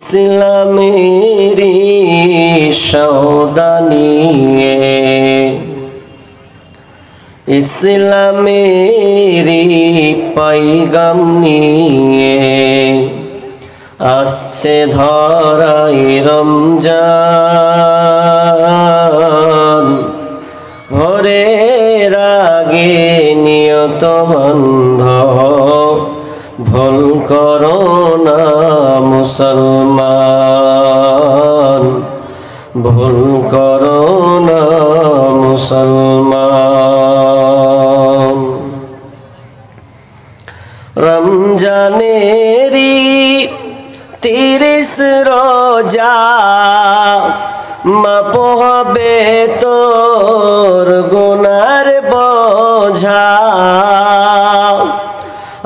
ইসলামেরি সৌদানিয়ে ইসলামেরি পাইগাম নিয়ে আসছে ধরাই রমজান। ভোরের আগে নিয়ত বন্ধ ভুল করো না মুসলমান, ভুল করো না মুসলমান। রমজানেরি 30 রোজা মাপ হবে তোর গুনার বোঝা।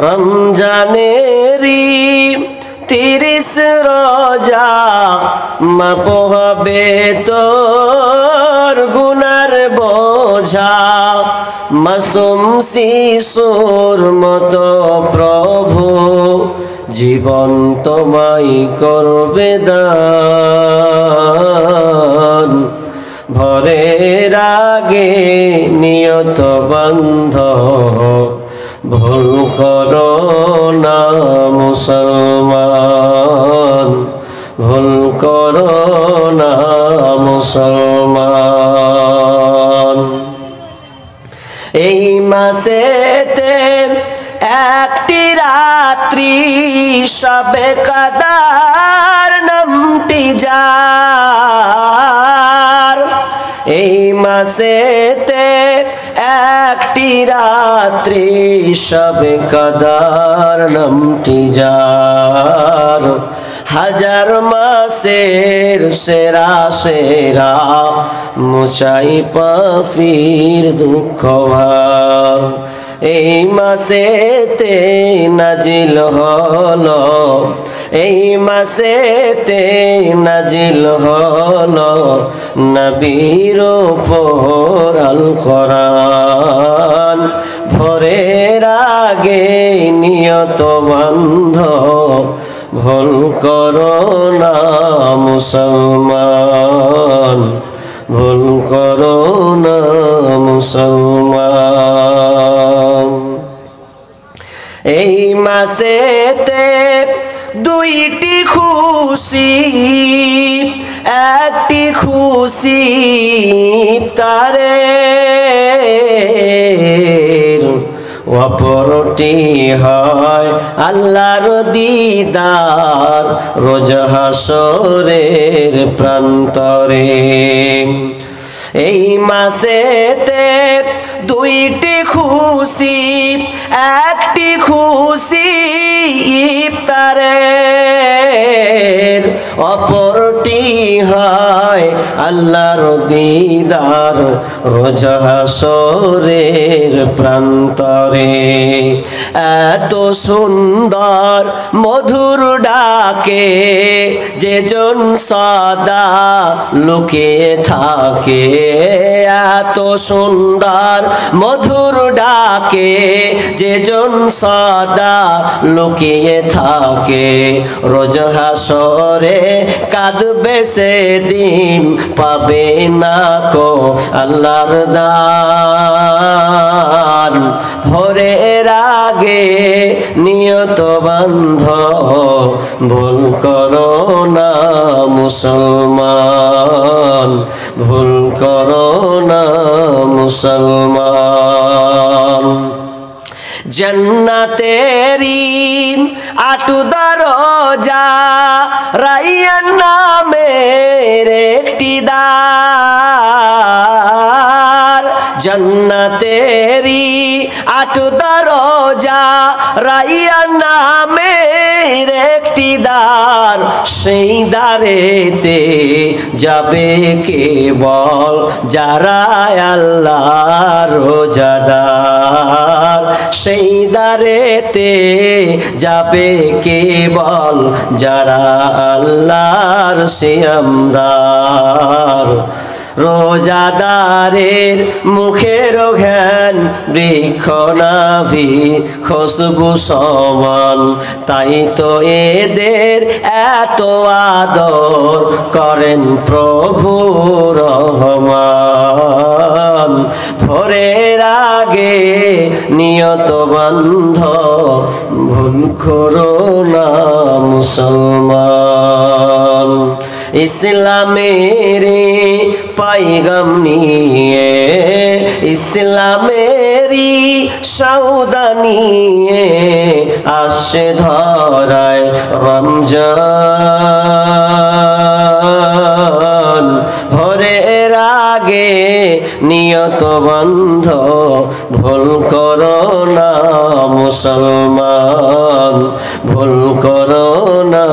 রমজানেরি 30 রোজা মাপ হবে তোর গুনার বোঝা। মাসুম শিশুর মতো প্রভু জীবন তোমায় করবে দান। ভোরের আগে নিয়ত বন্ধ ভুল করো না মুসলমান, ভুল করো না মুসলমান। এই মাসেতে একটি রাত্রি সবে কাদার নামটি যার। এই মাসেতে একটি রাত্রি সবে কাদার নামটি যার। হাজার মাসের সেরা সেরা মুছাই পাপীর দুঃখ ভার। এই মাসেতে নাজিল হলো, এই মাসেতে নাজিল হলো নবীর উপর আল কোরআন। ভোরের আগে নিয়ত বন্ধ ভুল করো না মুসলমান, ভুল করো না মুসলমান। এই মাসেতে দুইটি খুশি, একটি খুশি ইফতারের, অপরটি হয় আল্লাহর দিদার রোজ হাসরের প্রান্তরে। এই মাসেতে দুইটি খুশি, একটি খুশি ইফতারের, অপরটি হয় আল্লাহর দিদার রোজ হাসরের প্রান্তরে। এত সুন্দর মধুর ডাকে যেজন সদা লুকিয়ে থাকে। এত সুন্দর মধুর ডাকে যেজন সদা লুকিয়ে থাকে। রোজ হাসরে কাঁদবে সেদিন পাবে না কো আল্লাহর দান। ভোরের আগে নিয়ত বন্ধ ভুল করো না মুসলমান, ভুল করো না মুসলমান। জান্নাতেরি 8 দরজা রাইয়ান নামের একটি দ্বার। জান্নাতেরি 8 দরজা রাইয়ান নামের একটি দ্বার। সেই দ্বারেতে যাবে কেবল যারা আল্লাহর রোজাদার। সেই দ্বারেতে যাবে কেবল যারা আল্লাহর সিয়ামদার। রোজাদারের মুখের ঘ্যান বৃক্ষ নাভি খুশবু সমান, তাই তো এদের এত আদর করেন প্রভু রহমান। ভোরের আগে নিয়ত বন্ধ ভুল করো না মুসলমান। ইসলামের পাইগাম নিয়ে, ইসলামেরই সওদা নিয়ে আসছে ধরায় রমজান। ভোরের আগে নিয়ত বন্ধ ভুল করো না মুসলমান, ভুল করো না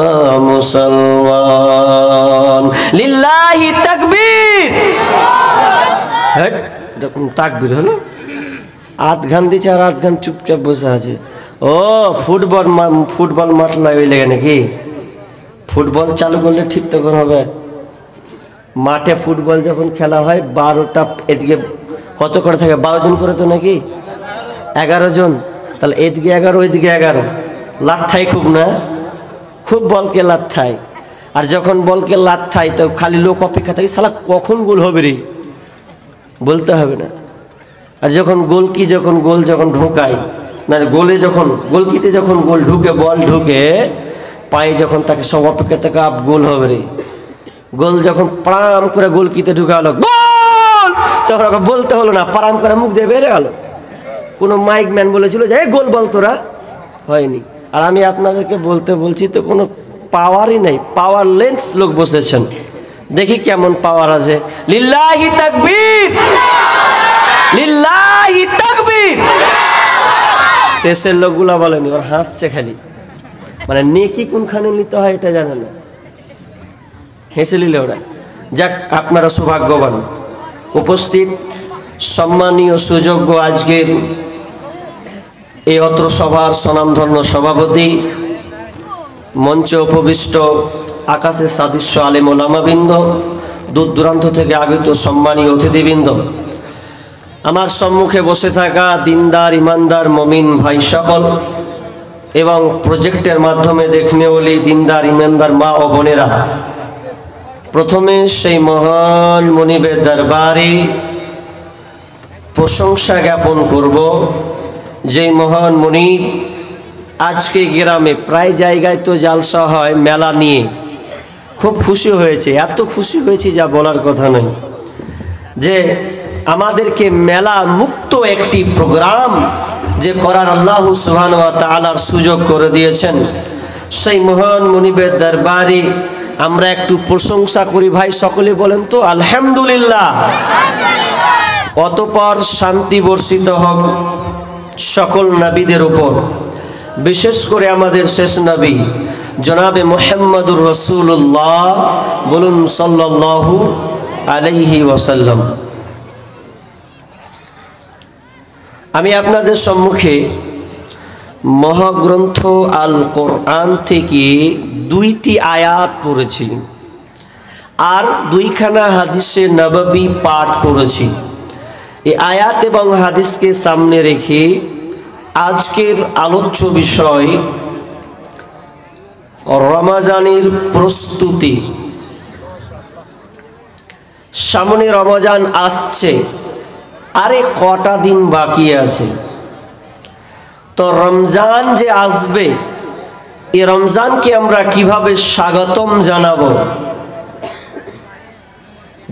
মুসলমান। লিল্লাহি তাকবীর। তাকবীর হলো আধ ঘান দিচ্ছে আর আধ ঘান চুপচাপ বসে আছে। ও ফুটবল মাঠ নয় ওই লেগে নাকি? ফুটবল চালু করলে ঠিক তখন হবে। মাঠে ফুটবল যখন খেলা হয় 12টা, এদিকে কত করে থাকে? 12 জন করে তো নাকি? 11 জন। তাহলে এদিকে 11 ওইদিকে 11, লাথাই খুব না, খুব বলকে লাথাই। আর যখন বলকে লাথাই তো খালি লোক অপেক্ষা থাকে, শালা কখন গোল হবে রে, বলতে হবে না। আর যখন গোল যখন ঢোকায় না, গোলে যখন গোলকিতে যখন গোল ঢুকে, বল ঢুকে পায়ে যখন তাকে সব অপেক্ষা থাকে আপ গোল হবে রে। গোল যখন পারাম করে গোলকিতে ঢুকালো গোল, তখন ওকে বলতে হলো না, পারাম করে মুখ দিয়ে বেড়ে গেল। কোনো মাইক ম্যান বলেছিল যে গোল বল, তোরা হয়নি। আর আমি আপনাদেরকে বলছি তো কোনো পাওয়ারই নেই, পাওয়ারলেস লোক বসেছেন। দেখি কেমন পাওয়ার আছে। লিল্লাহি তাকবীর, লিল্লাহি তাকবীর। শেষের লোকগুলা বলেনি, ওরা হাসছে খালি, মানে নেকি কোনখানে নিতে হয় এটা জানে না, হেসে নিলে ওরা। যাক, আপনারা সৌভাগ্যবান। উপস্থিত সম্মানীয় সুযোগ্য আজকের এই অত্র সভার স্বনামধন্য সভাপতি, মঞ্চে উপবিষ্ট আকাশের সাদৃশ্য আলেম ওলামাবৃন্দ, দূর দূরান্ত থেকে আগত সম্মানীয় অতিথিবৃন্দ, আমার সম্মুখে বসে থাকা দিনদার ইমানদার মমিন ভাই সকল, এবং প্রজেক্টের মাধ্যমে দেখনে বলি দিনদার ইমানদার মা ও বোনেরা, প্রথমে সেই মহান মনিবের দরবারে প্রশংসা জ্ঞাপন করব, যেই মহান মনিব আজকে গ্রামে প্রায় জায়গায় তো জালসা হয় মেলা নিয়ে, খুব খুশি হয়েছে, এত খুশি হয়েছি যা বলার কথা নয়, যে আমাদেরকে মেলা মুক্ত একটি প্রোগ্রাম যে করার আল্লাহ সুবহানাহু ওয়া তাআলার সুযোগ করে দিয়েছেন। সেই মহান মনিবের দরবারে আমরা একটু প্রশংসা করি ভাই, সকলে বলেন তো আলহামদুলিল্লাহ। অতঃপর শান্তি বর্ষিত হোক সকল নবীদের উপর, বিশেষ করে আমাদের শেষ নবী জনাবে মুহাম্মদুর রাসূলুল্লাহ, বলুন সাল্লাল্লাহু আলাইহি ওয়াসাল্লাম। আমি আপনাদের সম্মুখে মহাগ্রন্থ আল কোরআন থেকে 2টি আয়াত পড়েছি আর 2খানা হাদিসে নববী পাঠ করেছি। এই আয়াত এবং হাদিসকে সামনে রেখে আজকের আলোচ্য বিষয় রমজানের প্রস্তুতি। সামনে রমজান আসছে, আরে কটা দিন বাকি আছে। তো রমজান যে আসবে, এই রমজানকে আমরা কিভাবে স্বাগতম জানাবো?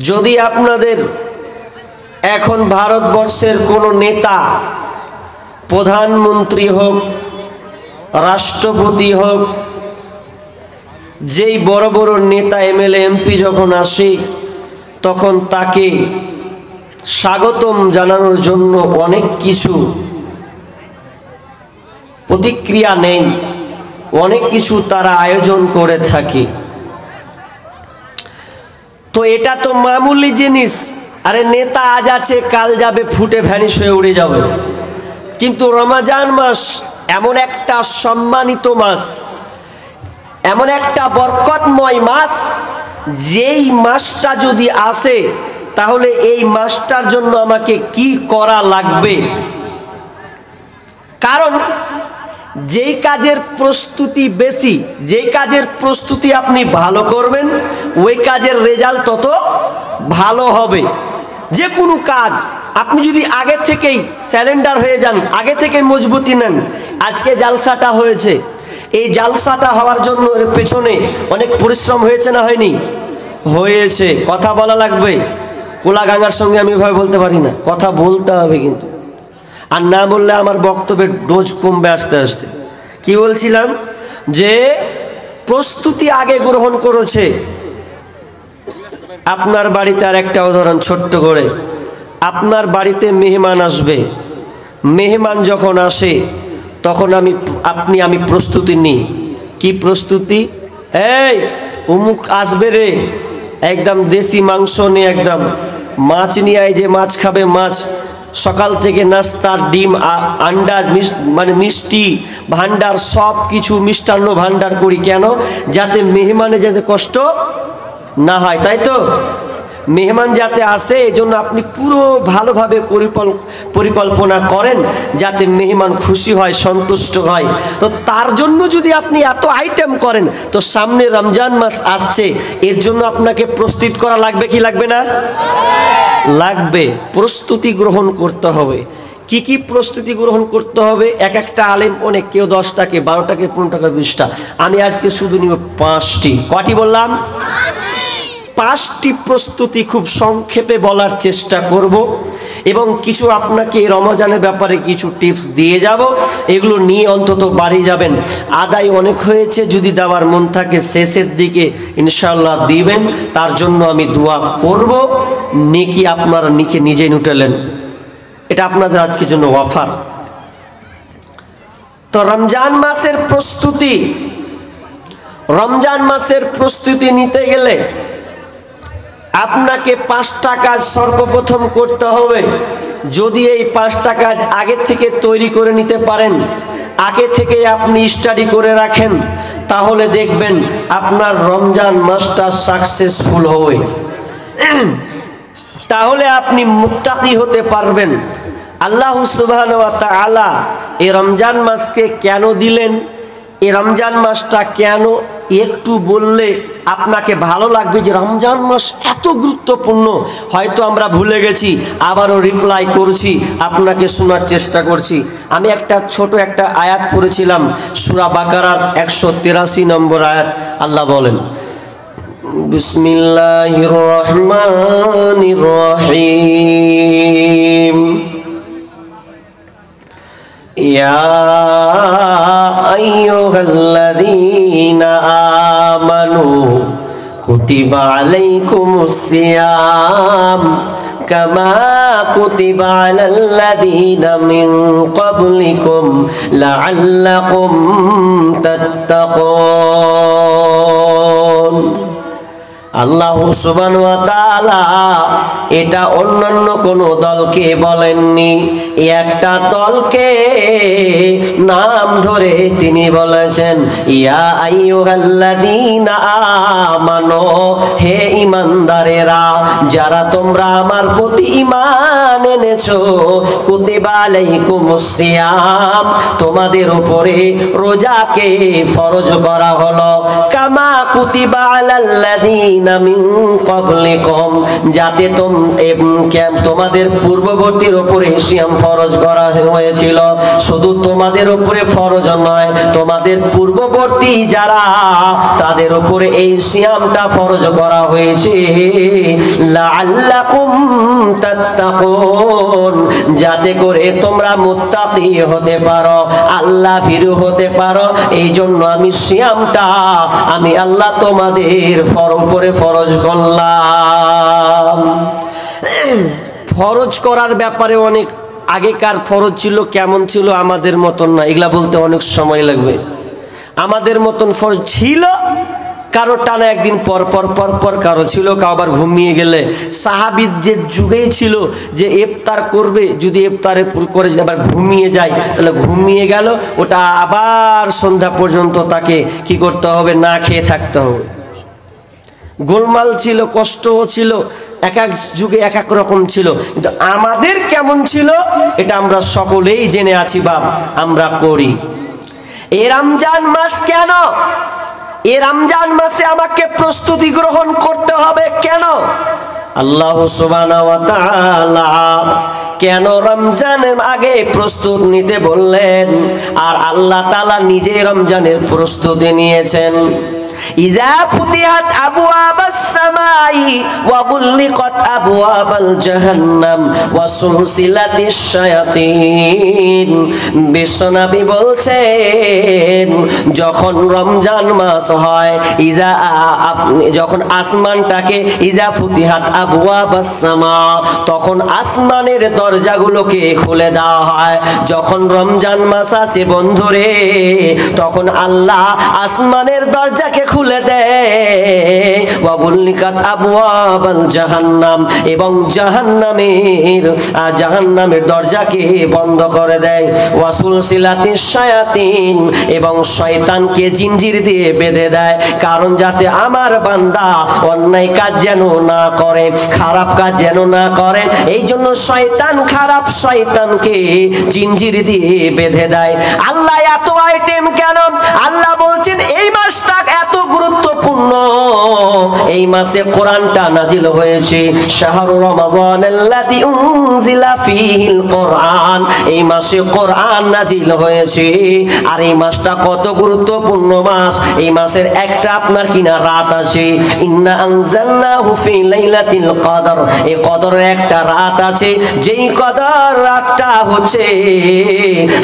যদি আপনাদের এখন ভারতবর্ষের কোনো নেতা, প্রধানমন্ত্রী হোক, রাষ্ট্রপতি হোক, যেই বড় বড় নেতা এমএলএ এমপি যখন আসে, তখন তাকে স্বাগতম জানানোর জন্য অনেক কিছু প্রতিক্রিয়া নেই, অনেক কিছু তারা আয়োজন করে থাকে। তো এটা তো মামুলি জিনিস, আরে নেতা আজ আছে কাল যাবে, ফুটে ভ্যানিশ হয়ে উড়ে যাবে। কিন্তু রমজান মাস এমন একটা সম্মানিত মাস, এমন একটা বরকতময় মাস, যেই মাসটা যদি আসে তাহলে এই মাসটার জন্য আমাকে কি করা লাগবে? কারণ যেই কাজের প্রস্তুতি বেশি, যেই কাজের প্রস্তুতি আপনি ভালো করবেন, ওই কাজের রেজাল্ট তত ভালো হবে। যে কোনো কাজ আপনি যদি আগে থেকেই স্যালেন্ডার হয়ে যান, আগে থেকে মজবুতি নেন। আজকে জালসাটা হয়েছে, এই জালসাটা হওয়ার জন্য এর পেছনে অনেক পরিশ্রম হয়েছে না হয়নি? হয়েছে। কথা বলা লাগবে। কোলাগাঙ্গার সঙ্গে আমি এভাবে বলতে পারি না, কথা বলতে হবে কিন্তু। আর না বললে আমার বক্তব্যের ডোজ কমবে আস্তে আস্তে। কি বলছিলাম? যে প্রস্তুতি আগে গ্রহণ করেছে। আপনার বাড়িতে আর একটা উদাহরণ ছোট্ট করে, আপনার বাড়িতে মেহমান আসবে, মেহমান যখন আসে তখন আমি প্রস্তুতি নিই। কি প্রস্তুতি? এই অমুক আসবে রে, একদম দেশি মাংস নিয়ে, একদম মাছ নিয়ে আয়, যে মাছ খাবে মাছ। সকাল থেকে নাস্তার ডিম, আন্ডা, মানে মিষ্টি ভান্ডার, সব কিছু মিষ্টান্ন ভান্ডার করি। কেন? যাতে মেহমানে যাতে কষ্ট না হয়, তাই তো? মেহমান যাতে আসে, এই জন্য আপনি পুরো ভালোভাবে পরিকল্পনা করেন যাতে মেহমান খুশি হয়, সন্তুষ্ট হয়। তো তার জন্য যদি আপনি এত আইটেম করেন, তো সামনে রমজান মাস আসছে, এর জন্য আপনাকে প্রস্তুত করা লাগবে কি লাগবে না? লাগবে। প্রস্তুতি গ্রহণ করতে হবে। কি কি প্রস্তুতি গ্রহণ করতে হবে? এক একটা আলেম অনেক, কেউ 10টাকে 12টাকে 15টাকে 20টা, আমি আজকে শুধু নিব 5টি। কটি বললাম? 5টি প্রস্তুতি খুব সংক্ষেপে বলার চেষ্টা করব, এবং কিছু আপনাকে রমজানের ব্যাপারে কিছু টিপস দিয়ে যাব। এগুলো নিয়ে অন্তত বাড়ি যাবেন। আদায় অনেক হয়েছে, যদি দেওয়ার মন থাকে শেষের দিকে ইনশাআল্লাহ দিবেন, তার জন্য আমি দোয়া করব। নেকি আপনারা নিজেই উঠালেন, এটা আপনাদের আজকের জন্য অফার। তো রমজান মাসের প্রস্তুতি, রমজান মাসের প্রস্তুতি নিতে গেলে আপনাকে 5টা কাজ সর্বপ্রথম করতে হবে। যদি এই 5টা কাজ আগে থেকে তৈরি করে নিতে পারেন, আগে থেকে আপনি স্টাডি করে রাখেন, তাহলে দেখবেন আপনার রমজান মাসটা সাকসেসফুল হবে। তাহলে আপনি মুত্তাকি হতে পারবেন। আল্লাহ সুবহানাহু ওয়া তাআলা এই রমজান মাসকে কেন দিলেন, এই রমজান মাসটা কেন, একটু বললে আপনাকে ভালো লাগবে যে রমজান মাস এত গুরুত্বপূর্ণ। হয়তো আমরা ভুলে গেছি, আবারও রিপ্লাই করছি, আপনাকে শোনার চেষ্টা করছি। আমি ছোট একটা আয়াত পড়েছিলাম, সূরা বাকারার 183 নম্বর আয়াত। আল্লাহ বলেন, বিসমিল্লাহির রহমানির রহিম, ইয়া আইয়ুহাল্লাযীনা আমানু কুতিবা আলাইকুমুস সিয়াম কামা কুতিবা আলাল্লাযীনা মিন ক্বাবলিকুম লাআল্লাকুম তাত্তাকুন। আল্লাহ সুবহানাহু ওয়া তাআলা এটা অন্যান্য কোন দলকে বলেননি, একটা দলকে নাম ধরে তিনি বলেছেন, ইয়া আইয়ুহাল্লাযীনা আমানু, হে ঈমানদারেরা, যারা তোমরা আমার প্রতি ঈমান এনেছো, কুতিবা আলাইকুমুস সিয়াম, তোমাদের উপরে রোজাকে ফরজ করা হলো, কামা কুতিবা আলাল্লাযীনা মিন ক্বাবলিকুম, যাতে তোমাদের পূর্ববর্তীর উপরে সিয়াম ফরজ করা হয়েছিল। শুধু তোমাদের উপরে ফরজ নয়, তোমাদের পূর্ববর্তী যারা, তাদের উপরে এই সিয়ামটা ফরজ করা হয়েছে, লাআল্লাকুম তাত্তাকুন, যাতে করে তোমরা মুত্তাকি হতে পারো, আল্লাহ ভীরু হতে পারো। এই জন্য আমি সিয়ামটা আমি আল্লাহ তোমাদের উপরে ফরজ করলাম। ফরজ করার ব্যাপারে অনেক আগেকার ফরজ ছিল, কেমন ছিল আমাদের মতন না, এগুলা বলতে অনেক সময় লাগবে। আমাদের মতন ফরজ ছিল, কারো টানা একদিন পর পর পর পর, কারো ছিল কারো আবার ঘুমিয়ে গেলে। সাহাবীর যে যুগেই ছিল যে ইফতার করবে, যদি ইফতারে করে আবার ঘুমিয়ে যায়, তাহলে ঘুমিয়ে গেল, ওটা আবার সন্ধ্যা পর্যন্ত তাকে কি করতে হবে, না খেয়ে থাকতে হবে। গোলমাল ছিল, কষ্টও ছিল, এক এক যুগে এক এক রকম ছিল, কিন্তু আমাদের কেমন ছিল এটা আমরা সকলেই জেনে আছি বা আমরা করি। এই রমজান মাস কেন, এই রমজান মাসে আমাকে প্রস্তুতি গ্রহণ করতে হবে কেন? আল্লাহ সুবহানাহু ওয়া তাআলা কেন রমজানের আগে প্রস্তুত নিতে বললেন, আর আল্লাহ তাআলা নিজে রমজানের প্রস্তুতি নিয়েছেন। ইযা ফুতিহাত আবওয়াবাস সামাই ওয়া গুল্লিকাত আবওয়াবাল জাহান্নাম ওয়া সুলসিলাতিশ শায়াতিন। বিশ্বনবী বলছেন যখন রমজান মাস হয়, যখন আসমানটাকে ইযা ফুতিহাত আবওয়াবাস সামা, তখন আসমানের দরজাগুলোকে খুলে দেওয়া হয়। যখন রমজান মাস আসে বন্ধুরে, তখন আল্লাহ আসমানের দরজাকে খুলে দেয়। ওয়া গুল্লিকাত আবওয়াবাল জাহান্নাম, এবং জাহান্নামের দরজাকে বন্ধ করে দেয়। ওয়া সুলসিলাতিশ শায়াতিন, এবং শয়তানকে জিঞ্জির দিয়ে বেঁধে দেয়, কারণ যাতে আমার বান্দা অন্যায় কাজ যেন না করে, খারাপ কাজ যেন না করে। এই জন্য শয়তান, খারাপ শয়তানকে জিঞ্জির দিয়ে বেঁধে দেয়। আল্লাহ এত আইটেম কেন? আল্লাহ বলছেন এই মাসটা এত গুরুত্বপূর্ণ, এই মাসে কোরআনটা নাজিল হয়েছে। শাহরু রমাযানাল্লাযী উনজিলা ফীহিল কোরআন, এই মাসে কোরআন নাজিল হয়েছে। আর এই মাসটা কত গুরুত্বপূর্ণ মাস, এই মাসের একটা আপনার কিনা রাত আছে। ইন্না আনজালনাহু ফী লাইলাতিল কদর, এই কদরের একটা রাত আছে, যেই কদর রাতটা হচ্ছে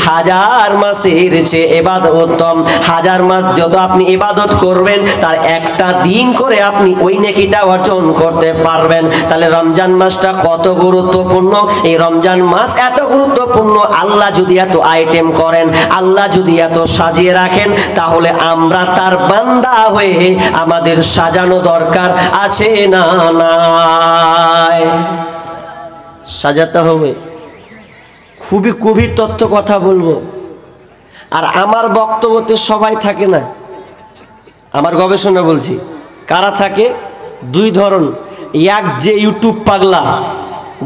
হাজার মাসের চেয়ে ইবাদত উত্তম। হাজার মাস যত আপনি ইবাদত করবেন, তার একটা দিন করে আপনি ওই নেকিটা অর্জন করতে পারবেন। তাহলে রমজান মাসটা কত গুরুত্বপূর্ণ। এই রমজান মাস এত গুরুত্বপূর্ণ, আল্লাহ যদি এত আইটেম করেন, আল্লাহ যদি এত সাজিয়ে রাখেন, তাহলে আমরা তার বান্দা হয়ে আমাদের সাজানো দরকার আছে না নাই? সাজাতে হবে। খুবই গভীর তথ্য কথা বলবো, আর আমার বক্তব্যতে সবাই থাকে না, আমার গবেষণা বলছি। কারা থাকে? দুই ধরন। এক যে ইউটিউব পাগলা,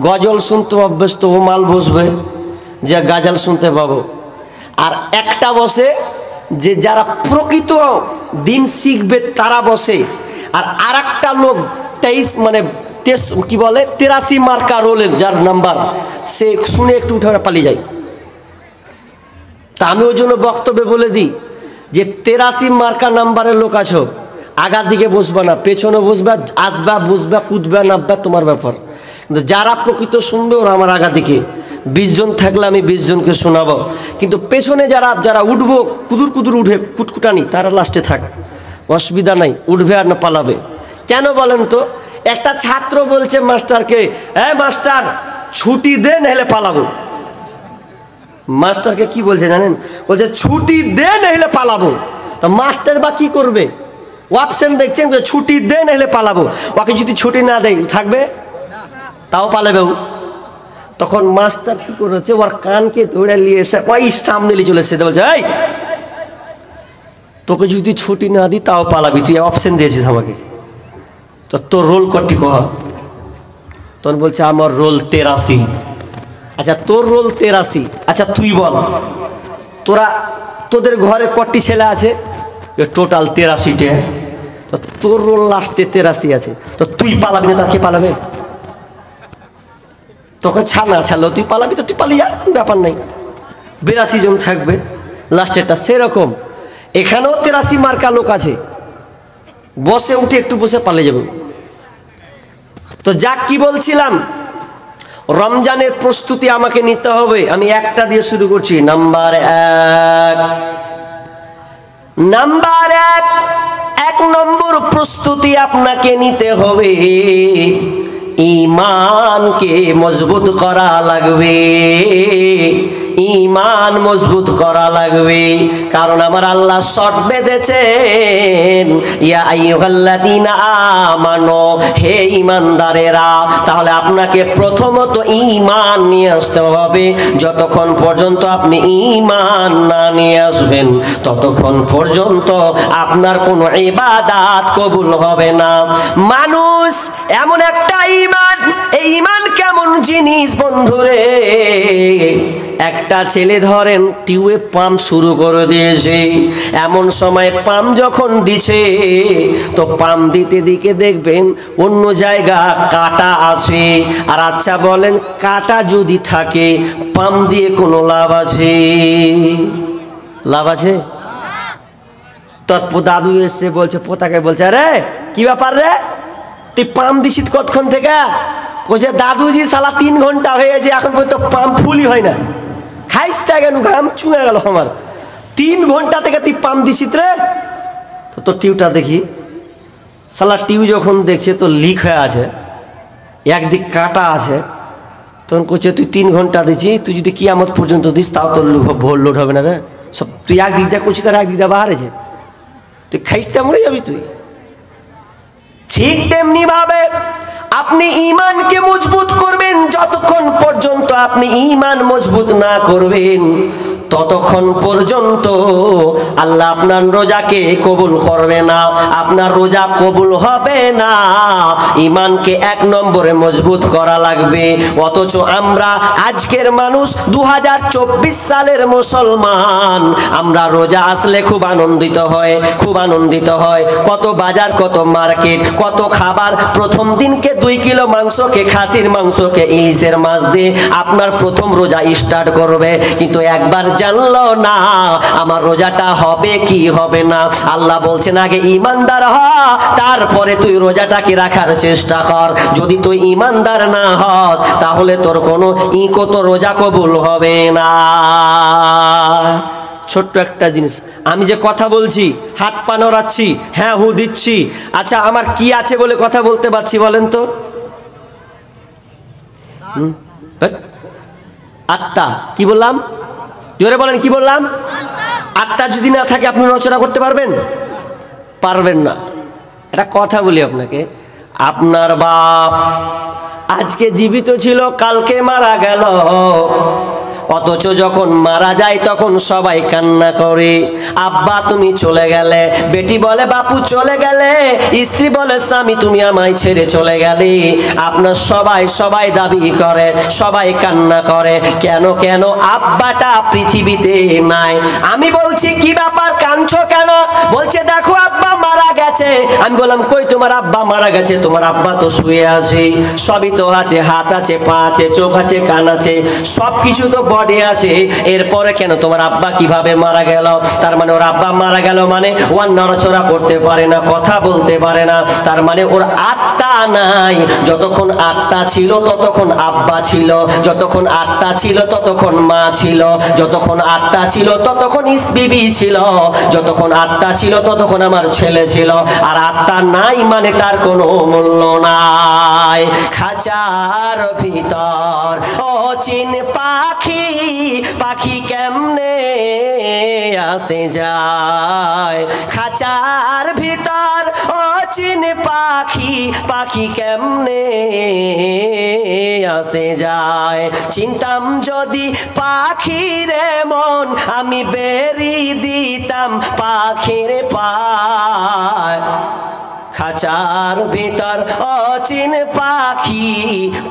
গজল শুনতে অভ্যস্ত, ও মাল বসবে যে গাজাল শুনতে পাবো। আর একটা বসে যে যারা প্রকৃত দিন শিখবে তারা বসে। আর আরেকটা লোক 83 মার্কা রোলের যার নাম্বার, সে শুনে একটু উঠে পালিয়ে যায়। তা আমি ওই জন্য বক্তব্যে বলে দিই যে 83 মার্কা নাম্বারের লোক আছো, আগার দিকে বসবা না, পেছনে বসবা, আসবা বুঝবা, কুদবা নাববা, তোমার ব্যাপার। কিন্তু যারা প্রকৃত শুনবে ওরা আমার আগা দিকে। 20 জন থাকলে আমি 20 জনকে শোনাবো, কিন্তু পেছনে যারা উঠবো, কুদুর উঠে কুটকুটানি, তারা লাস্টে থাক, অসুবিধা নাই, উঠবে আর না পালাবে। কেন বলেন তো? একটা ছাত্র বলছে মাস্টারকে, হ্যাঁ মাস্টার ছুটি দেন নাহলে পালাবো। মাস্টারকে কি বলছে জানেন? বলছে ছুটি দে নাহলে পালাবো। তা মাস্টার বা কি করবে? অপশন দেখছেন, ছুটি দে নাহলে পালাবো। ওকে যদি ছুটি না দেয় থাকবে, তাও পালাবে। তখন মাস্টার কি করেছে, ওর কানকে ধরে নিয়ে এসে ওই সামনে নিয়ে চলে এসে বলছে, এই তোকে যদি ছুটি না দিই তাও পালাবি, তুই অপশন দিয়েছিস আমাকে, তো তোর রোল কটি কহ। তখন বলছে আমার রোল 83। আচ্ছা তোর রোল 83, আচ্ছা তুই বল তোদের ঘরে কটি ছেলে আছে? টোটাল 83টে। তো তোর রোল লাস্টে 83 আছে, তো তুই পালাবি না, তাকে পালাবে? তোকে ছাড়লো, তুই পালাবি তো তুই পালিয়ে যা, ব্যাপার নাই। 82 জন থাকবে লাস্টেরটা। সেরকম এখানেও 83 মার্কা লোক আছে, বসে উঠে একটু বসে পালিয়ে যাবে। তো যাক, কি বলছিলাম, রমজানের প্রস্তুতি আমাকে নিতে হবে। আমি একটা দিয়ে শুরু করছি। নাম্বার এক নম্বর প্রস্তুতি আপনাকে নিতে হবে, ঈমানকে মজবুত করা লাগবে। ঈমান মজবুত করা লাগবে। কারণ আমার আল্লাহ শর্ত বেঁধেছেন, ইয়া আইয়ুহাল্লাযীনা আমানু, হে ঈমানদারেরা। তাহলে আপনাকে প্রথমত ঈমান নিয়ে আসতে হবে। যতক্ষণ পর্যন্ত আপনি ঈমান না নিয়ে আসবেন ততক্ষণ পর্যন্ত আপনার কোনো ইবাদত কবুল হবে না। মানুষ এমন একটা ঈমান, এই ঈমান কেমন জিনিস বন্ধুরে, একটা ছেলে ধরেন টিউবে পাম্প শুরু করে দিয়েছে, এমন সময় পাম্প যখন দিছে তো পাম্প দিতে দিকে দেখবেন অন্য জায়গা কাটা আছে। আর আচ্ছা বলেন, কাটা যদি থাকে পাম্প দিয়ে কোনো লাভ আছে? লাভ আছে? তোর দাদু এসে বলছে, পোতাকে বলছে, আরে কি ব্যাপার রে, তুই পাম্প দিছিস কতক্ষণ থেকে? বলছে, দাদুজি সালা 3 ঘন্টা হয়েছে এখন পর্যন্ত পাম্প ফুলই হয় না। খাইস কেন, ঘাম চুয়ে গেল আমার, 3 ঘন্টা থেকে তুই পাম্প দিছিস রে। তো তোর টিউটা দেখি, সালা টিউ যখন দেখছে তো লিক হয়ে আছে, একদিক কাটা আছে, তখন করছে তুই 3 ঘন্টা দিচ্ছি, তুই যদি কিয়ামত পর্যন্ত দিস তাও তোর ভোর লোড হবে না রে। সব তুই একদিক দিয়ে করছিস, তার একদিক দিয়ে বাহারেছে, তুই খাইস মরে যাবি তুই। ঠিক তেমনি ভাবে আপনি ঈমানকে মজবুত করবেন, যতক্ষণ পর্যন্ত আপনি ঈমান মজবুত না করবেন ততক্ষণ পর্যন্ত আল্লাহ আপনার রোজাকে কবুল করবে না, আপনার রোজা কবুল হবে না। ঈমানকে 1 নম্বরে মজবুত করা লাগবে। অথচ আমরা আজকের মানুষ 2024 সালের মুসলমান, আমরা রোজা আসলে খুব আনন্দিত হয়, খুব আনন্দিত হয়। কত বাজার, কত মার্কেট, কত খাবার। প্রথম দিনকে 2 কিলো মাংসকে, খাসির মাংসকে, ইলিশের মাছ দিয়ে আপনার প্রথম রোজা স্টার্ট করবে, কিন্তু একবার জানলো না আমার রোজাটা হবে কি হবে না। আল্লাহ বলছেন আগে ঈমানদার হ, তারপরে তুই রোজাটাকে রাখার চেষ্টা কর। যদি তুই ঈমানদার না হস তাহলে তোর কোনো তো রোজা কবুল হবে না। ছোট্ট একটা জিনিস, আমি যে কথা বলছি, হাত পা নড়াচ্ছি, হ্যাঁ হু দিচ্ছি, আচ্ছা আমার কি আছে বলে কথা বলতে পারছি বলেন তো? আত্মা। কি বললাম? জোরে বলেন, কি বললাম? আত্মা যদি না থাকে আপনি রচনা করতে পারবেন? পারবেন না। একটা কথা বলি আপনাকে, আপনার বাপ আজকে জীবিত ছিল, কালকে মারা গেল, অথচ যখন মারা যায় তখন সবাই কান্না করে, আব্বা তুমি চলে গেলে। বেটি বলে বাপু চলে গেলে, স্ত্রী বলে স্বামী তুমি আমায় ছেড়ে চলে গেলে। আপনার সবাই দাবি করে, সবাই কান্না করে, কেন কেন? আব্বাটা পৃথিবীতে নাই। আমি বলছি কি ব্যাপার, কাঁদছো কেন? বলছে দেখো আব্বা মারা গেছে। আমি বললাম কই তোমার আব্বা মারা গেছে? তোমার আব্বা তো শুয়ে আছে, সবই তো আছে, হাত আছে, পা আছে, চোখ আছে, কান আছে, সব কিছু তো বডি আছে, এরপরে কেন তোমার আব্বা কিভাবে মারা গেল? তার মানে ওর আব্বা মারা গেল মানে ও নড়াচড়া করতে পারে না, কথা বলতে পারে না, তার মানে ওর আত্মা নাই। যতক্ষণ আত্মা ছিল ততক্ষণ আব্বা ছিল, যতক্ষণ আত্মা ছিল ততক্ষণ মা ছিল, যতক্ষণ আত্মা ছিল ততক্ষণ বিবি ছিল, যতক্ষণ আত্মা ছিল ততক্ষণ আমার ছেলে ছিল। আর আত্মা নাই মানে তার কোনো মূল্য নাই। খাঁচার ভিতর অচিন পাখি, পাখি কেমনে আসে যায়? খাঁচার ভিতর অচিন পাখি, পাখি কেমনে আসে যায়? চিনতাম যদি পাখির মন, আমি বেরি দিতাম পাখির পায়। খাঁচার ভিতর অচিন পাখি,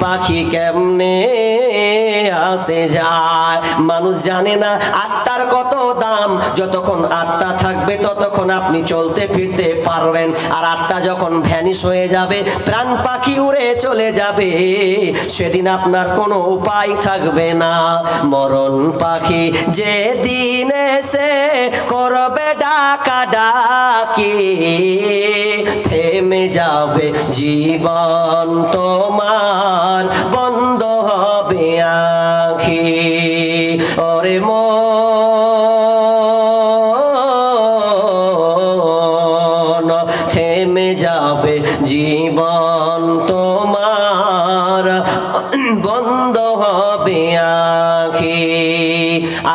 পাখি কেমনে আসে যায়? মানুষ জানে না আত্মার কত দাম। যতক্ষণ আত্মা থাকবে ততক্ষণ আপনি চলতে ফিরতে পারবেন, আর আত্মা যখন ভ্যানিশ হয়ে যাবে, প্রাণ পাখি উড়ে চলে যাবে, সেদিন আপনার কোনো উপায় থাকবে না। মরণ পাখি যেদিন এসে করবে ডাকা ডাকি, থেমে যাবে জীবন তোমার, বন্ধ হবে আঁখি। ওরে মন, থেমে যাবে জীবন তোমার, বন্ধ হবে আঁখি।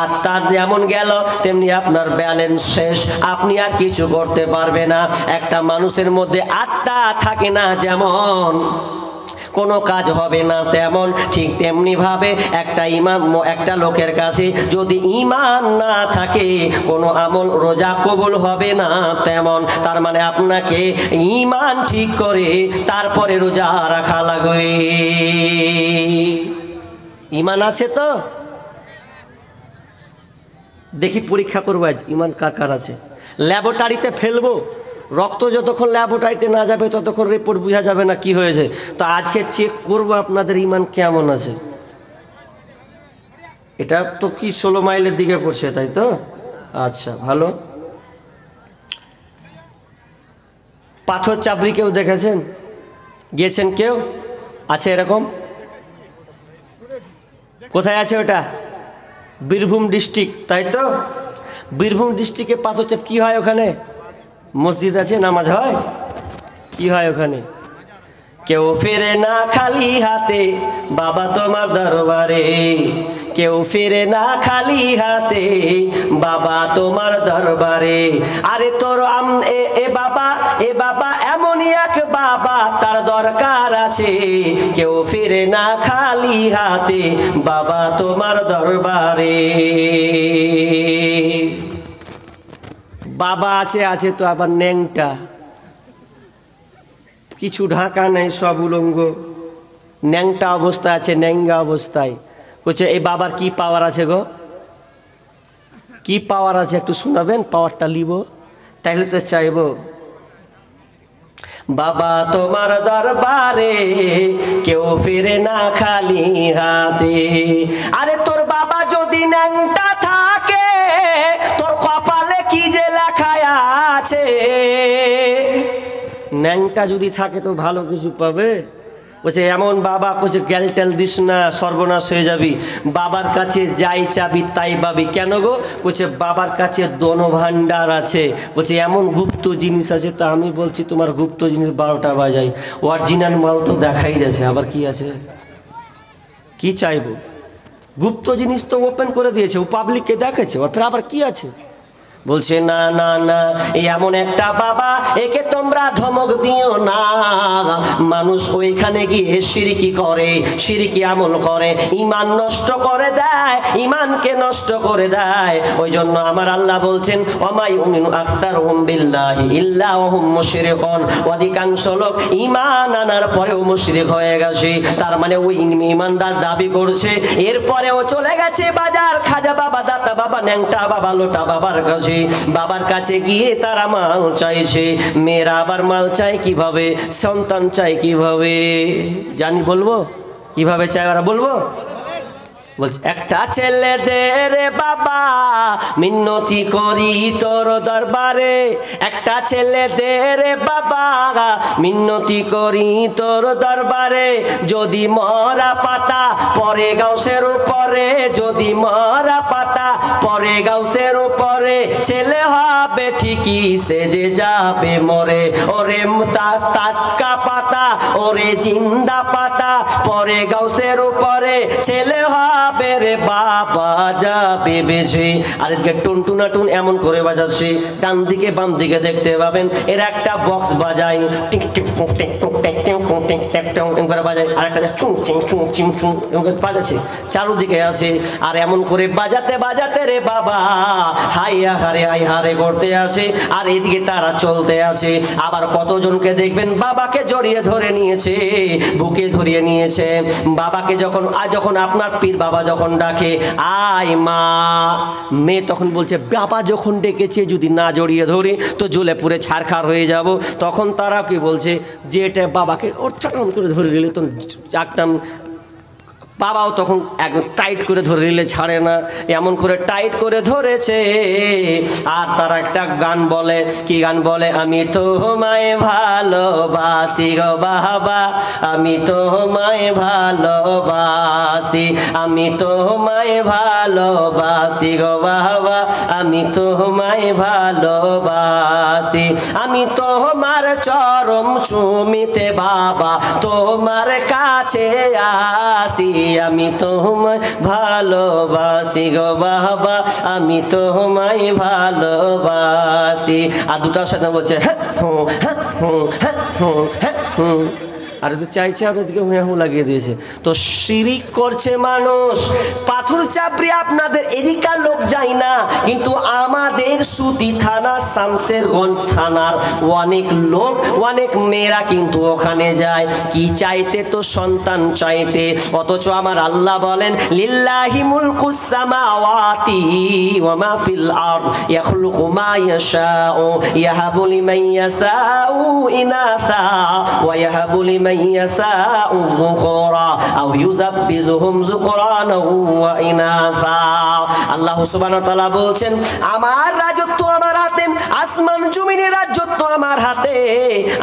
আত্মা যেমন গেল তেমনি আপনার ব্যালেন্স শেষ, আপনি আর কিছু করতে পারবে না। একটা মানুষের মধ্যে আত্মা থাকে না যেমন কোনো কাজ হবে না তেমন, ঠিক তেমনি ভাবে একটা লোকের কাছে যদি ঈমান না থাকে কোনো আমল রোজা কবুল হবে না তেমন। তার মানে আপনাকে ঈমান ঠিক করে তারপরে রোজা রাখা লাগবে। ঈমান আছে তো? দেখি পরীক্ষা করবো আজ ঈমান কার কার আছে। ল্যাবরেটরিতে ফেলবো, রক্ত যতক্ষণ ল্যাবরেটরিতে না যাবে ততক্ষণ রিপোর্ট বোঝা যাবে না কি হয়েছে। তো আজকে চেক করব আপনাদের ঈমান কেমন আছে। এটা তো কি 16 মাইলের দিকে পড়ছে তাই তো? আচ্ছা ভালো। পাথর চাপড়ি কেউ দেখেছেন? গিয়েছেন কেউ? আছে এরকম? কোথায় আছে ওটা? বীরভূম ডিস্ট্রিক্ট তাই তো? বীরভূম ডিস্ট্রিক্টে পাথর চাপ কি হয় ওখানে? মসজিদ আছে, নামাজ হয়, কি হয় ওখানে? কেউ ফেরে না খালি হাতে বাবা তোমার দরবারে, কেউ ফিরে না খালি হাতে বাবা তোমার দরবারে। আরে তোর এ বাবা এমনই এক বাবা তার দরকার আছে, কেউ ফিরে না খালি হাতে বাবা তোমার দরবারে। বাবা আছে তো আবার ন্যাংটা, কিছু ঢাকা নেই, সব উলঙ্গ, ন্যাংটা অবস্থায় আছে, ন্যাংগা অবস্থায়। বলছে এই বাবার কি পাওয়ার আছে গো? কি পাওয়ার আছে একটু শোনাবেন, পাওয়ারটা লিব তাইলে তো চাইব। বাবা তোমার দরবারে কেউ ফিরে না খালি হাতে। আরে তোর বাবা যদি ন্যাংটা থাকে তোর কপালে কি যে লেখা আছে। ন্যাংটা যদি থাকে তো ভালো কিছু পাবে। বলছে এমন বাবা, বলছে গ্যাল টেল দিস না, সর্বনাশ হয়ে যাবি। বাবার কাছে যাই চাবি তাই পাবি। কেন গো? বলছে বাবার কাছে ধনভাণ্ডার আছে। বলছে এমন গুপ্ত জিনিস আছে। তা আমি বলছি তোমার গুপ্ত জিনিস 12টা বাজাই, অরিজিনাল মাল তো দেখাই যাচ্ছে, আবার কি আছে? কি চাইবো? গুপ্ত জিনিস তো ওপেন করে দিয়েছে, ও পাবলিককে দেখাচ্ছে, ওর ফের আবার কি আছে? বলছে না না না, এমন একটা বাবা, একে তোমরা ধমক দিও না। মানুষ ওইখানে গিয়ে শিরকি করে, শিরকি আমল করে, ঈমান নষ্ট করে দেয়, ঈমানকে নষ্ট করে দেয়। ওই জন্য আমার আল্লাহ বলছেন ওয়া ইউমিনু আকসারুহুম বিল্লাহি ইল্লা ওয়া হুম মুশরিকুন। অধিকাংশ লোক ঈমান আনার পরেও মুশরিক হয়ে গেছে। তার মানে ওই ঈমানদার দাবি করছে, এরপরেও চলে গেছে বাজার, খাজা বাবা, দাতা বাবা, ন্যাংটা বাবা, লোটা বাবার কাছে। বাবার কাছে গিয়ে তারা মাল চাইছে। মেয়েরা আবার মাল চায় কিভাবে, সন্তান চায় কিভাবে জানি, বলবো কিভাবে চায় ওরা, বলবো? বলছে একটা ছেলে দে রে বাবা মিন্নতি করি তোর দরবারে, একটা ছেলে দে রে বাবা মিন্নতি করি তোর দরবারে। যদি মরা পাতা পরে গাউসের উপরে, যদি মরা পাতা পরে গাউসের উপরে, ছেলে হবে ঠিকই সেজে যাবে মরে। ওরে টাটকা পাতা, ওরে জিন্দা পাতা, পরে গাউসের উপরে, ছেলে হবে রে বাবা যাবে বেজে। আরেকদিকে টুনটুনা টুন এমন করে বাজাচ্ছে, ডান দিকে বাম দিকে দেখতে পাবেন এর একটা বক্স বাজায়, টিক টিক টুক টিক টুক টিক টিক টুক টিক টিক টুক এমন করে বাজায়, আর একটা চুং চিং চুং চিং চুং এমন করে বাজাচ্ছে, চারুদিকে আছে। আর এমন করে বাজাতে বাজাতে রে বাবা হাইয়া হারে হাই হারে করতে আছে, আর এদিকে তারা চলতে আছে। আবার কতজনকে দেখবেন বাবাকে জড়িয়ে ধরে নিয়েছে, বুকে ধরিয়ে নিয়েছে। বাবাকে যখন আপনার পীর বাবা যখন ডাকে আয় মা, মেয়ে তখন বলছে বাবা যখন ডেকেছে যদি না জড়িয়ে ধরে তো জ্বলে পুড়ে ছারখার হয়ে যাব। তখন তারা কি বলছে যে এটা বাবাকে ওর চটন করে ধরে নিলে তো একদম, বাবাও তখন একদম টাইট করে ধরে নিলে ছাড়ে না, এমন করে টাইট করে ধরেছে। আর তারা একটা গান বলে, কি গান বলে? আমি তোমায় ভালোবাসি গো বাবা, আমি তোমায় ভালোবাসি, আমি তোমায় ভালোবাসি গো বাবা, আমি তোমায় ভালোবাসি, আমি তোমার চরম চুমিতে বাবা তোমার কাছে আসি, আমি তোমায় ভালোবাসি গো বাবা, আমি তোমায় ভালোবাসি। আর দুটার সাথে বলছে হ্যাঁ হুঁ হ্যাঁ হুঁ হ্যাঁ হুঁ হ্যাঁ হুঁ। আর তো চাইছে আপনাদেরকে হুঁ লাগিয়ে দিয়েছে। তো শিরিক করছে মানুষ। পাথর চাপড়ি আপনাদের এদিকার লোক যায় না, কিন্তু আমাদের সুতি থানা শামসেরগঞ্জ থানার অনেক লোক, অনেক মেয়েরা কিন্তু ওখানে যায়। কি চাইতে? তো সন্তান চাইতে। অথচ আমার আল্লাহ বলেন লিল্লাহি মুলকুস সামাওয়াতি ওয়া মা ফিল আরদ ইয়াখলুকু মা ইয়াশাউ ইয়াহাবু লিমান ইয়াশাউ ইনাসা ওয়া ইয়াহাবু লিমান ইয়াশাউ যুকরা আও ইউযাব্বিজুহুম যুকরানা ওয়া ইনাসা। আল্লাহ সুবহানাহু ওয়া তাআলা বলছেন আমার রাজত্ব আমার হাতে, আসমান জমিনের রাজত্ব আমার হাতে।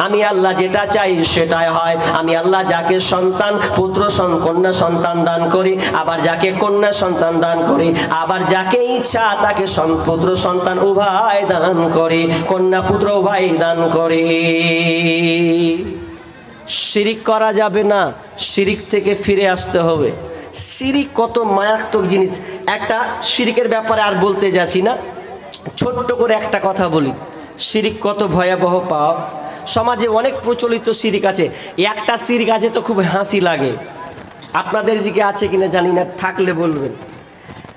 আমি আল্লাহ যেটা চাই সেটাই হয়। আমি আল্লাহ যাকে সন্তান পুত্র কন্যা সন্তান দান করি, আবার যাকে কন্যা সন্তান দান করি, আবার যাকে ইচ্ছা তাকে পুত্র সন্তান উভয় দান করি, কন্যা পুত্র উভয় দান করি। শিরিক করা যাবে না, শিরিক থেকে ফিরে আসতে হবে। শিরিক কত মারাত্মক জিনিস। একটা শিরিকের ব্যাপারে আর বলতে যাচ্ছি না, ছোট্ট করে একটা কথা বলি। শিরিক কত ভয়াবহ পাপ। সমাজে অনেক প্রচলিত শিরিক আছে। একটা শিরিক আছে তো খুব হাসি লাগে, আপনাদের দিকে আছে কিনা জানি না, থাকলে বলবেন।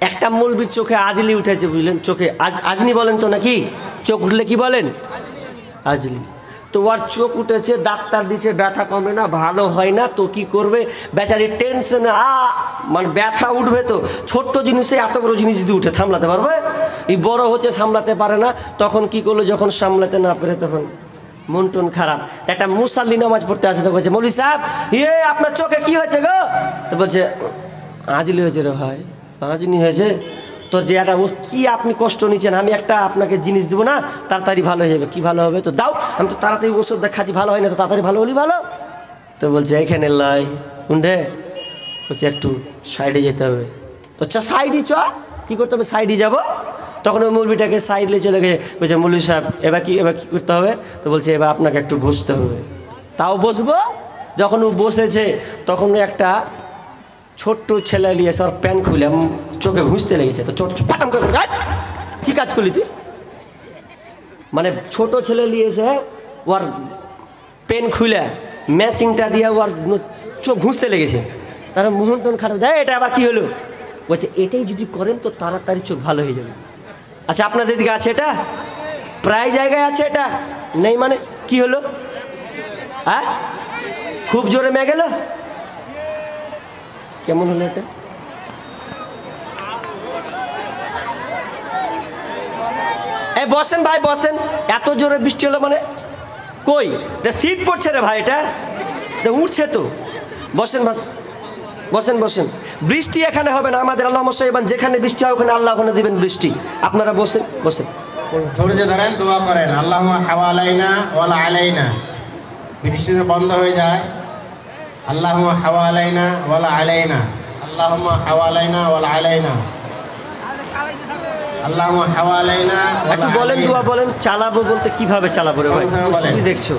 একটা মৌলবীর চোখে আজলি উঠেছে, বুঝলেন? চোখে আজনি বলেন তো নাকি? চোখ উঠলে কি বলেন? আজলি। তো ওর চোখ উঠেছে, ডাক্তার দিচ্ছে ব্যথা কমে না, ভালো হয় না, তো কি করবে বেচারি টেনশনে মানে ব্যথা উঠবে তো। ছোট্ট জিনিসে এত বড় জিনিস যদি উঠে সামলাতে পারবে? এই বড় হচ্ছে সামলাতে পারে না, তখন কি করলো? যখন সামলাতে না পারে তখন মন টন খারাপ। একটা মুসাল্লি নামাজ পড়তে আসে, তো বলছে মৌলভী সাহেব আপনার চোখে কি হয়েছে গো? তো বলছে আজলি হয়েছে রে ভাই। আজনি হয়েছে? তোর যে একটা ও কি আপনি কষ্ট নিচ্ছেন, আমি একটা আপনাকে জিনিস দেবো না, তাড়াতাড়ি ভালো হয়ে যাবে। কি ভালো হবে? তো দাও। আমি তো তাড়াতাড়ি ওষুধ খাচ্ছি, ভালো হয় না, তো তাড়াতাড়ি ভালো হলি ভালো। তো বলছে এখানে লয় কোনটে? বলছে একটু সাইডে যেতে হবে। তো সাইডে চ, কী করতে হবে? সাইডে যাবো। তখন ওই মৌলবীটাকে সাইডে চলে গেছে, বলছে মৌলভী সাহেব এবার কী করতে হবে? তো বলছে এবার আপনাকে একটু বসতে হবে। তাও বসবো। যখন ও বসেছে তখন একটা ছোট্ট ছেলে নিয়ে এসে ওর প্যান্ট খুলে চোখে ঘুষতে লেগেছে। তো ছোট পাটাম করে কী কাজ করলি তুই? মানে ছোট ছেলে নিয়ে এসে ওর পেন খুলে মেশিনটা দিয়ে ওর চোখ ঘুষতে লেগেছে। তারা মুহূর্তন খারাপ দেয়, এটা আবার কী হলো? বলছে এটাই যদি করেন তো তাড়াতাড়ি চোখ ভালো হয়ে যাবে। আচ্ছা আপনাদের দিকে আছে এটা? প্রায় জায়গায় আছে এটা? নেই মানে কি হলো? হ্যাঁ খুব জোরে মেয়ে গেল? কেমন হলো এটা? এই বসেন ভাই বসেন। এত জোরে বৃষ্টি হলো মানে? কই শীত পড়ছে রে ভাই, এটা উঠছে তো। বসেন বসেন বসেন। বৃষ্টি এখানে হবে না, আমাদের আল্লাহ মশাইবান যেখানে বৃষ্টি হয় ওখানে আল্লাহ ওখানে দিবেন বৃষ্টি। আপনারা বসেন বসেন। ধৈর্য ধরেন, দোয়া করেন আল্লাহুম্মা হাওয়ালাইনা ওয়ালা আলাইনা। বৃষ্টি বন্ধ হয়ে যায়। আল্লাহুম্মা হাওয়ালাইনা ওয়ালা আলাইনা, আল্লাহুম্মা হাওয়ালাইনা ওয়ালা আলাইনা, আল্লাহুম্মা হাওয়ালাইনা। একটু বলেন, দোয়া বলেন। চালাবো বলতে কিভাবে চালাবো রে ভাই? দেখছো